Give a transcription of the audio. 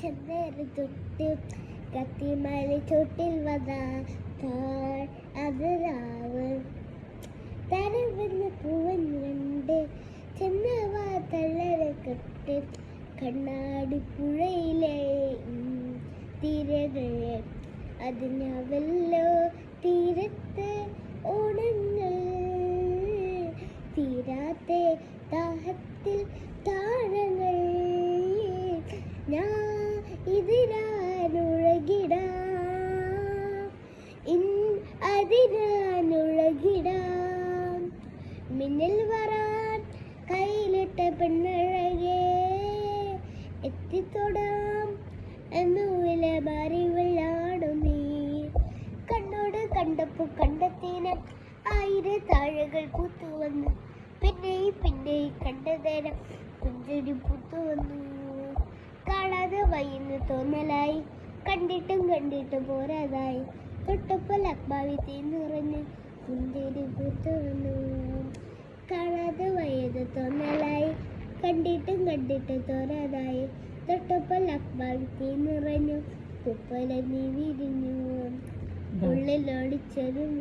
ചന്ദന തൊട്ട് കത്തിമല ചോട്ടിൽ വന്നാ അത് രാവ് തരവെന്ന് പൂവൻ കണ്ട് ചെന്നവാ തള്ളര കെട്ട് കണ്ണാടി പുഴയിലെ തീരകളെ അതിനവല്ലോ തീരത്ത് ഓണങ്ങൾ തീരാത്ത ദാഹത്തിൽ താഴങ്ങൾ ഞാൻ അതിനാനുഴകിടാം മിന്നൽ വരാൻ കയ്യിലിട്ട പെണ്ണഴകേ എത്തിത്തൊടാം എന്നൂല മാറി വെള്ളാടും നീ കണ്ണോട് കണ്ടപ്പോൾ കണ്ടെത്തിന ആയിരം താഴകൾ പൂത്തുവന്നു പിന്നെ കണ്ടതേരം കുഞ്ചടി പൂത്തുവന്നു കാണാതെ വയ്യെന്ന് തോന്നലായി കണ്ടിട്ടും പോരാതായി തൊട്ടപ്പോൾ അക്ബാവി തീർന്നിറഞ്ഞ് കുഞ്ചടി പൂത്തുവന്നു കാണാതെ വയ്യെന്ന് തോന്നലായി കണ്ടിട്ടും തോരാതായി തൊട്ടപ്പോൾ അക്ബാവി തീർന്നിറഞ്ഞു തുപ്പല നീ വിരിഞ്ഞു ഉള്ളിലൊടിച്ചതും